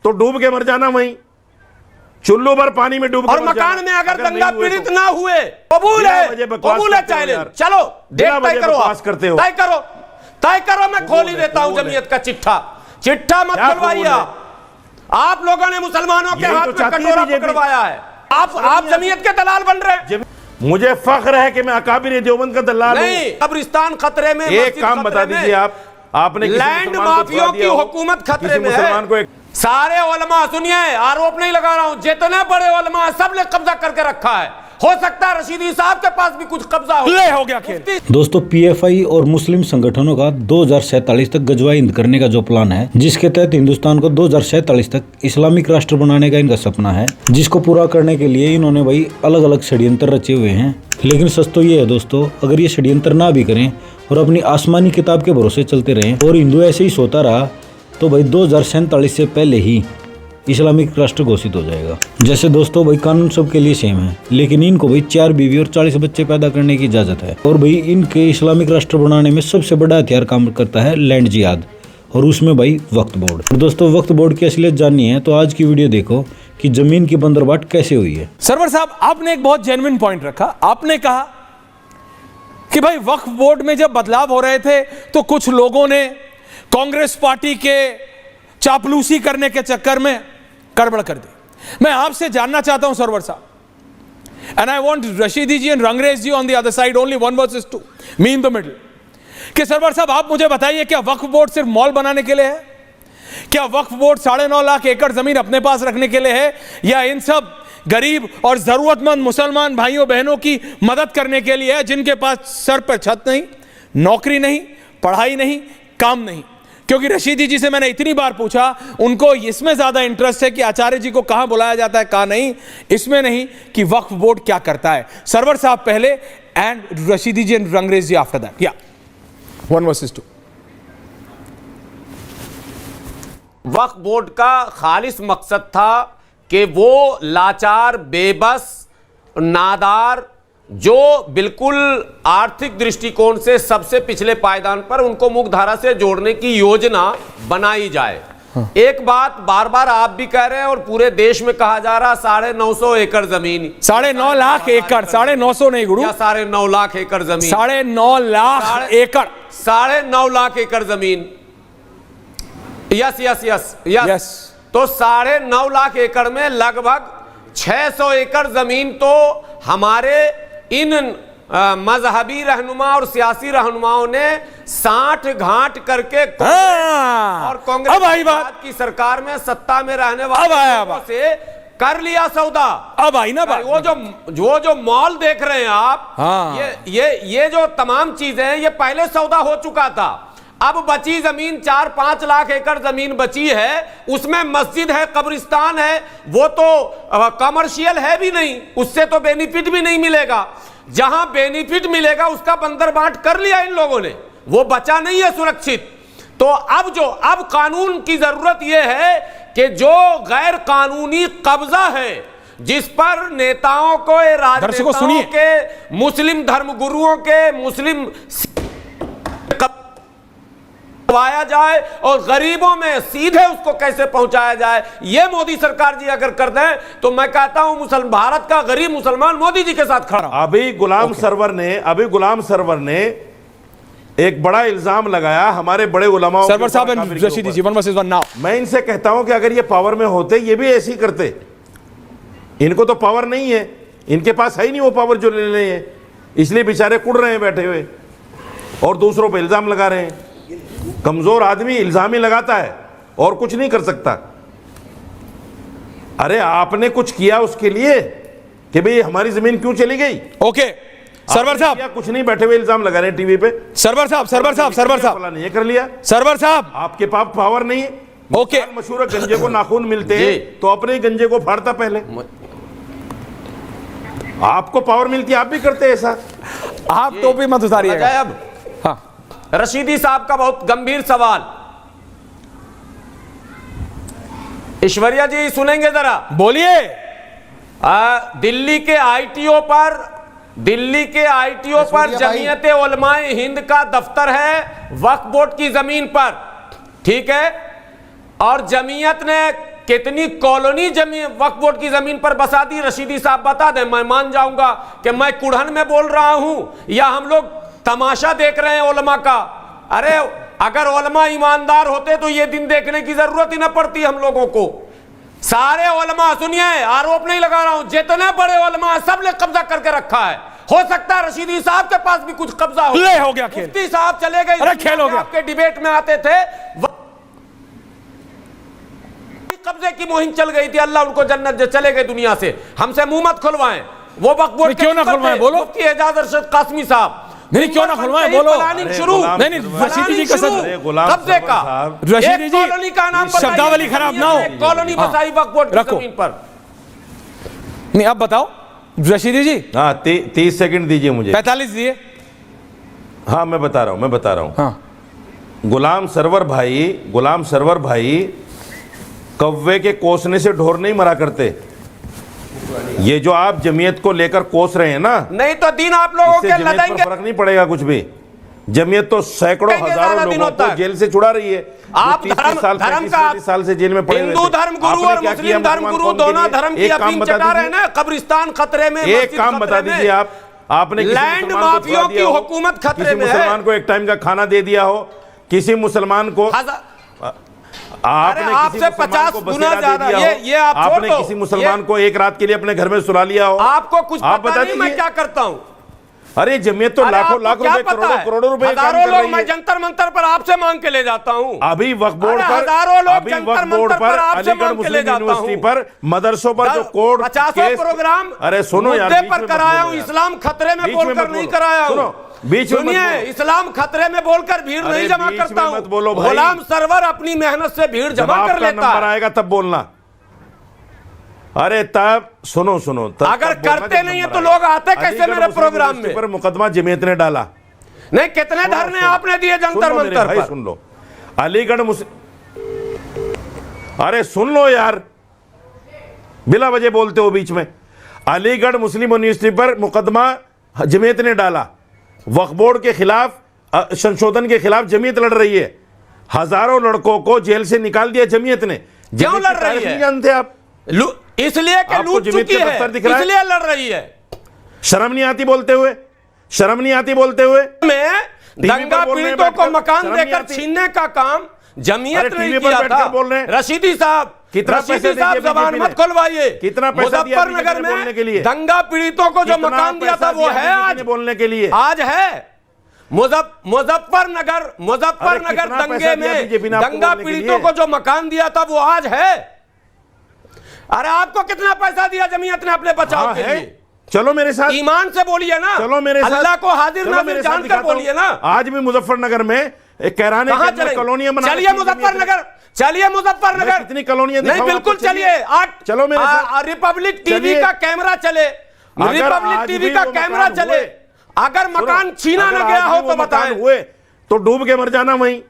तो डूब के मर जाना वहीं, चुल्लू भर पानी में डूब। और मकान में अगर दंगा पीड़ित ना हुए, कबूल है चैलेंज, चलो डेट तय करो, तय करो, मैं खोल ही देता हूं जमीयत का चिट्ठा मत खुलवाइए। आप लोगों ने मुसलमानों के हाथ में कटोरा पकड़वाया है, आप जमीयत के दलाल बन रहे हैं। मुझे फख्र है कि मैं अकाबिर देवबंद का दलाल नहीं, कब्रिस्तान खतरे में, एक काम बता दीजिए आपने लैंड माफियों की हुकूमत खतरे में है। सारे उलमा, सुनिए, आरोप नहीं लगा रहा हूं, जितने बड़े उलमा सब ने कब्जा करके रखा है। हो सकता है रशीदी साहब के पास भी कुछ कब्जा हो गया खेल। दोस्तों, पीएफआई और मुस्लिम संगठनों का 2047 तक गजवा हिंद करने का जो प्लान है, जिसके तहत हिंदुस्तान को 2047 तक इस्लामिक राष्ट्र बनाने का इनका सपना है, जिसको पूरा करने के लिए इन्होंने भाई अलग अलग षड्यंत्र रचे हुए हैं। लेकिन सच तो ये है दोस्तों, अगर ये षड्यंत्र ना भी करें और अपनी आसमानी किताब के भरोसे चलते रहें और हिंदू ऐसे ही सोता रहा, तो भाई 2047 से पहले ही इस्लामिक राष्ट्र घोषित हो जाएगा। जैसे दोस्तों भाई कानून सबके लिए सेम है, लेकिन इनको भाई 4 बीवी और 40 बच्चे पैदा करने की इजाजत है। और भाई इनके इस्लामिक राष्ट्र बनाने में सबसे बड़ा हथियार काम करता है लैंड जिहाद, और उसमें भाई वक्फ बोर्ड। और दोस्तों, वक्फ बोर्ड की असलियत जाननी है तो आज की वीडियो देखो कि जमीन की बंदरबाट कैसे हुई है। सरवर साहब, आपने एक बहुत जेन्युइन पॉइंट रखा। आपने कहा कि भाई वक्फ बोर्ड में जब बदलाव हो रहे थे तो कुछ लोगों ने कांग्रेस पार्टी के चापलूसी करने के चक्कर में गड़बड़ कर दी। मैं आपसे जानना चाहता हूं सरवर साहब, and I want Rashidi ji and Rangrez ji on the other side, only 1 versus 2, me in the middle, कि सरवर साहब आप मुझे बताइए, क्या वक्फ बोर्ड सिर्फ मॉल बनाने के लिए है? क्या वक्फ बोर्ड 9.5 लाख एकड़ जमीन अपने पास रखने के लिए है, या इन सब गरीब और जरूरतमंद मुसलमान भाइयों बहनों की मदद करने के लिए है, जिनके पास सर पर छत नहीं, नौकरी नहीं, पढ़ाई नहीं, काम नहीं? क्योंकि रशीदी जी से मैंने इतनी बार पूछा, उनको इसमें ज्यादा इंटरेस्ट है कि आचार्य जी को कहां बुलाया जाता है, कहां नहीं, इसमें नहीं कि वक्फ बोर्ड क्या करता है। सरवर साहब पहले and Rashidi ji and Rangrez ji after that. या 1 versus 2। वक्फ बोर्ड का खालिस मकसद था कि वो लाचार, बेबस, नादार, जो बिल्कुल आर्थिक दृष्टिकोण से सबसे पिछले पायदान पर, उनको मुख्यधारा से जोड़ने की योजना बनाई जाए। हाँ। एक बात बार बार आप भी कह रहे हैं और पूरे देश में कहा जा रहा, 950 एकड़ जमीन, 9.5 लाख एकड़, 950 नहीं गुरु, 9.5 लाख एकड़ जमीन, 9.5 लाख एकड़, 9.5 लाख एकड़ जमीन। Yes yes yes yes. तो 9.5 लाख एकड़ में लगभग 600 एकड़ जमीन तो हमारे इन मजहबी रहनुमा और सियासी रहनुमाओं ने 60 घाट करके और कांग्रेस की सरकार में सत्ता में रहने वालों से कर लिया सौदा। अब आई ना बात। वो जो मॉल देख रहे हैं आप, हाँ। ये जो तमाम चीजें हैं, ये पहले सौदा हो चुका था। अब बची जमीन 4-5 लाख एकड़ जमीन बची है, उसमें मस्जिद है, कब्रिस्तान है, वो तो कमर्शियल है भी नहीं, उससे तो बेनिफिट भी नहीं मिलेगा। जहां बेनिफिट मिलेगा उसका बंदरबाट कर लिया इन लोगों ने, वो बचा नहीं है सुरक्षित। तो अब कानून की जरूरत यह है कि जो गैर कानूनी कब्जा है, जिस पर नेताओं को, राजनेताओं के, मुस्लिम धर्मगुरुओं के, मुस्लिम वाया जाए और गरीबों में सीधे उसको कैसे पहुंचाया जाए, ये मोदी सरकार जी अगर कर दें तो मैं कहता हूं भारत का गरीब मुसलमान मोदी जी के साथ खड़ा। अभी गुलाम सरवर ने एक बड़ा इल्जाम लगाया हमारे बड़े उलमा। सरवर साहब and Rashidi ji 1 versus 1 now. मैं इनसे कहता हूं कि अगर ये पावर में होते, ये भी ऐसे ही करते। इनको तो पावर नहीं है, इनके पास है ही नहीं वो पावर जो ले रहे हैं, इसलिए बेचारे कुड़ रहे हैं बैठे हुए और दूसरों पर इल्जाम लगा रहे हैं। कमजोर आदमी इल्जाम ही लगाता है और कुछ नहीं कर सकता। अरे आपने कुछ किया उसके लिए कि भाई हमारी जमीन क्यों चली गई? ओके सरवर साहब, कुछ नहीं, बैठे हुए इल्जाम लगा रहे हैं टीवी पे। सरवर साहब नहीं कर लिया। सरवर साहब, आपके पास पावर नहीं है। ओके, मशहूर गंजे को नाखून मिलते हैं तो अपने ही गंजे को फाड़ता पहले। आपको पावर मिलती है, आप भी करते ऐसा। आप टोपी मत उतारिएगा। अब हाँ, रशीदी साहब का बहुत गंभीर सवाल, ऐश्वर्या जी सुनेंगे जरा, बोलिए। दिल्ली के आईटीओ पर जमीयते उलमाए हिंद का दफ्तर है वक्फ बोर्ड की जमीन पर, ठीक है, और जमीयत ने कितनी कॉलोनी जमीन वक्फ बोर्ड की जमीन पर बसा दी, रशीदी साहब बता दें, मैं मान जाऊंगा कि मैं कुढ़न में बोल रहा हूं या हम लोग तमाशा देख रहे हैं उलमा का। अरे अगर उलमा ईमानदार होते तो ये दिन देखने की जरूरत ही ना पड़ती हम लोगों को। सारे उलमा, सुनिए, आरोप नहीं लगा रहा हूं, जितने बड़े उलमा सब ने कब्जा करके रखा है। हो सकता है रशीदी साहब के पास भी कुछ कब्जा हो गया खेल। मुफ्ती साहब चले गए, अरे खेल हो गया। आपके डिबेट में आते थे, कब्जे की मुहिम चल गई थी, अल्लाह उनको जन्नत दे, चले गए दुनिया से। हमसे मुंह मत खुलवाएं। वो वक्फ बोर्ड क्यों ना खुलवाएं, बोलो। मुफ्ती एजाज अरशद कासमी साहब, नहीं क्यों ना खुलवाएं, बोलो। प्लानिंग शुरू, नहीं रशीदी जी का कब्जे का, रशीदी जी कॉलोनी का नाम शब्दावली खराब ना हो। कॉलोनी बसाई वक्फ बोर्ड की जमीन पर। नहीं अब बताओ रशीदी जी। हाँ 30 सेकंड दीजिए मुझे। 45 दिए। हाँ मैं बता रहा हूँ। हाँ गुलाम सरवर भाई कौवे के कोसने से ढोर नहीं मरा करते। ये जो आप जमीयत को लेकर कोस रहे हैं ना, नहीं तो दिन आप लोगों के जमीयत पर लड़ाएंगे, फर्क नहीं पड़ेगा कुछ भी। जमीयत तो सैकड़ों हजारों लोगों को जेल से छुड़ा रही है। आप धर्म का साल से जेल में पड़े हुए थे। हिंदू धर्म गुरु और मुस्लिम धर्म गुरु दोनों धर्म की अफीम चटा रहे हैं ना। कब्रिस्तान खतरे में, एक काम बता दीजिए आपने लैंड माफियों की हुकूमत खतरे में है। मुसलमान को एक टाइम का खाना दे दिया हो, किसी मुसलमान को आपसे 50 गुना ज्यादा, ये आप आपने किसी मुसलमान को एक रात के लिए अपने घर में सुला लिया हो। आपको कुछ पता नहीं मैं क्या करता हूं। अरे जमीयत तो लाखों लाख रुपए, करोड़ों रुपए हजारों लोग मैं जंतर मंतर पर आपसे मांग के ले जाता हूं। अभी वक्फ बोर्ड पर, हजारों लोग जंतर मंतर पर आपसे मांग के ले जाता हूं। यूनिवर्सिटी पर, मदरसों पर जो कोर्ट 50 प्रोग्राम, अरे सुनो यार, पर कराया हूं। इस्लाम खतरे में बोलकर नहीं कराया हूं। बीच में सुनिए, इस्लाम खतरे में बोलकर भीड़ नहीं जमा करता हूं। गुलाम सरवर अपनी मेहनत से भीड़ जमा कर लेता है। आएगा तब बोलना। अरे तब सुनो अगर करते नहीं है तो लोग आते कैसे मेरे प्रोग्राम में? पर मुकदमा जमीयत ने डाला। नहीं, कितने धरने आपने दिए जंतर मंतर पर? सुन लो, अलीगढ़ अरे सुन लो यार, बिला वजह बोलते हो बीच में। अलीगढ़ मुस्लिम यूनिवर्सिटी पर मुकदमा जमीयत ने डाला। वक्फ बोर्ड के खिलाफ, संशोधन के खिलाफ जमीयत लड़ रही है। हजारों लड़कों को जेल से निकाल दिया जमीयत ने। क्यों लड़ रही है? नहीं जानते आप? इसलिए कि लूट चुकी है, इसलिए लड़ रही है। शर्म नहीं आती बोलते हुए? मैं दंगा पीड़ितों को मकान देकर छीनने का काम जमीयत ने किया था। रशीदी साहब, कितना पैसा जबान मत खुलवाइए। कितना पैसा दिया मुजफ्फरनगर बोलने के लिए? में दंगा पीड़ितों को जो मकान दिया था वो है आज बोलने के लिए, आज है। मुजफ्फरनगर दंगे में दंगा पीड़ितों को जो मकान दिया था वो आज है। अरे आपको कितना पैसा दिया जमीयत ने अपने बचाव के लिए? चलो मेरे साथ, ईमान से बोलिए ना, चलो मेरे साथ, अल्लाह को हाजिर नाजिर जानकर बोलिए ना। आज भी मुजफ्फरनगर में एक कहराने के अंदर कॉलोनियां बना, चलिए मुजफ्फरनगर कितनी कॉलोनियां नहीं, बिल्कुल चलिए। चलो मेरे साथ, रिपब्लिक टीवी का कैमरा चले, रिपब्लिक टीवी का कैमरा चले। अगर मकान छीना न गया हो तो बताएं। हुए तो डूब के मर जाना वहीं,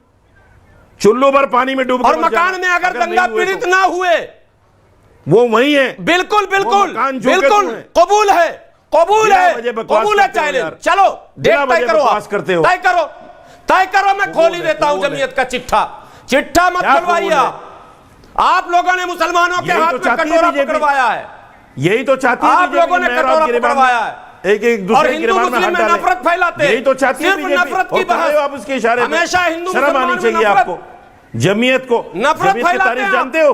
चुल्लू भर पानी में डूब के। और मकान में अगर दंगा पीड़ित ना हुए वो वही है। बिल्कुल कबूल है चैलेंज। चलो डेट तय करो, तय करो। मैं खोल ही देता हूं जमीयत का चिट्ठा मत खुलवाइए। आप लोगों ने मुसलमानों के हाथ में कटोरा पकड़वाया है। यही तो चाहती है आप लोगों ने कटोरा पकड़वाया है। एक दूसरे हिंदू मुस्लिम में नफरत फैलाते हैं। यही तो चाहती है सिर्फ नफरत की बहस। आप उसके इशारे हमेशा हिंदू शर्म आनी चाहिए आपको। जमीयत को, नफरत फैलाते हैं। जानते हो?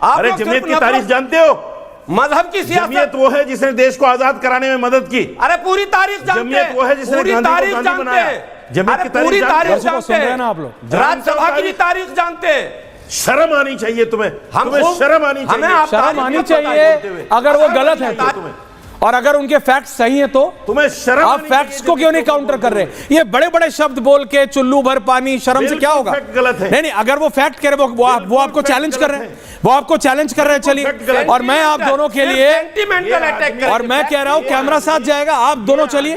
अरे जमीयत की तारीख जानते हो? मजहब की सियासत। जमीयत वो है जिसने देश को आजाद कराने में मदद की। अरे पूरी तारीख जानते हैं। जमीयत वो है जिसने गांधी को गांधी बनाया। जमीयत की पूरी तारीख जानते हैं ना आप लोग। राज्यसभा की भी तारीख जानते हैं। शर्म आनी चाहिए तुम्हें, शर्म आनी चाहिए। अगर वो गलत है तो, और अगर उनके फैक्ट्स सही हैं तो तुम्हें शर्म। आप फैक्ट्स को क्यों नहीं काउंटर कर रहे? ये बड़े बड़े शब्द बोल के चुल्लू भर पानी, शर्म से क्या होगा? गलत है। नहीं, अगर वो फैक्ट कह रहे वो आपको चैलेंज कर रहे हैं, चलिए। और मैं आप दोनों के लिए, और मैं कह रहा हूं कैमरा साथ जाएगा, आप दोनों चलिए।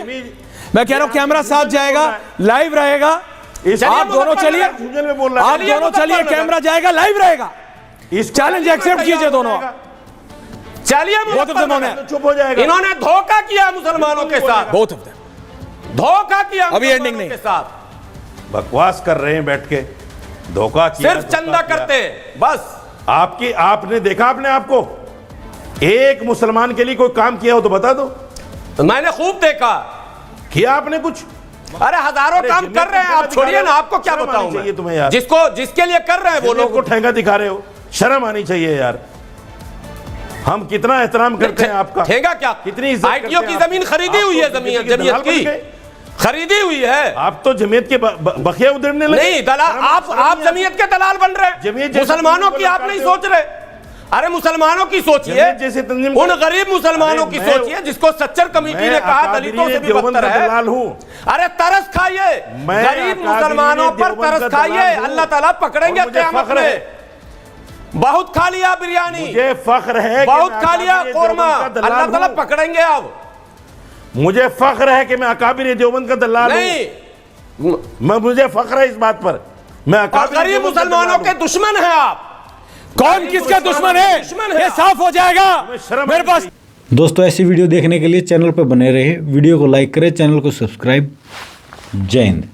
मैं कह रहा हूं कैमरा साथ जाएगा, लाइव रहेगा। आप दोनों चलिए, कैमरा जाएगा, लाइव रहेगा। चैलेंज एक्सेप्ट कीजिए दोनों। चलिए, चुप हो जाएगा। इन्होंने धोखा किया मुसलमानों के साथ, धोखा किया। अभी एंडिंग नहीं, के साथ बकवास कर रहे हैं बैठ के, धोखा किया। सिर्फ चंदा करते बस। आपकी आपने देखा आपने आपको एक मुसलमान के लिए कोई काम किया हो तो बता दो। मैंने खूब देखा। किया आपने कुछ? अरे हजारों अरे काम कर रहे हैं आप, छोड़िए ना, आपको क्या शर्म बताऊं आनी चाहिए मैं? तुम्हें यार। जिसको जिसके लिए कर रहे हैं वो वो लोग लोग को ठेंगा दिखा रहे हो, शर्म आनी चाहिए यार। हम कितना एहतराम करते हैं आपका। ठेगा क्या? कितनी इज्जत आईटीओ करते की हैं जमीन आपको। खरीदी आप हुई तो है, जमीन बीजेपी के जमीयत दलाल बन की गए। खरीदी हुई है। आप तो जमीयत के बखिया उधेड़ने लगे। नहीं दलाल, आप जमीयत के दलाल बन रहे जमीयत हैं। जैसे मुसलमानों तंजीम की को आप नहीं लड़काते हो। सोच रहे। अरे मुसलमानों की सोचिए, जमीयत जैसे तंजीम उन को- गरीब मुसलमानों अरे की मैं- सोचिए जिसको सच्चर कमेटी मैं ने कहा अकाबिरी दलितों से भी देवबंद बदतर का है। दलाल हूं। अरे तरस खाइए, मैं गरीब अकाबिरी मुसलमानों पर देवबंद तरस का खाइए, दलाल हूं। अल्लाह ताला पकड़ेंगे और मुझे क़यामत फख्र है। में। बहुत खा लिया बिरयानी, मुझे फख्र है कि बहुत मैं खा लिया अकाबिरी कोरमा, देवबंद का दलाल अल्लाह ताला हूं। पकड़ेंगे अब। मुझे फख्र है कि मैं अकाबिर देवबंद का दलाल हूं। नहीं, मुझे फख्र है इस बात पर। मैं और अकाबिर गरीब देवबंद का मुसलमानों दलाल के हूं। दुश्मन हैं आप। कौन किसका दुश्मन है दुश्मन है ये आप। साफ हो जाएगा शर्म मेरे आनी पास। चाहिए। दोस्तों ऐसी वीडियो देखने के लिए चैनल पर बने रहे, वीडियो को लाइक करें, चैनल को सब्सक्राइब। जय हिंद।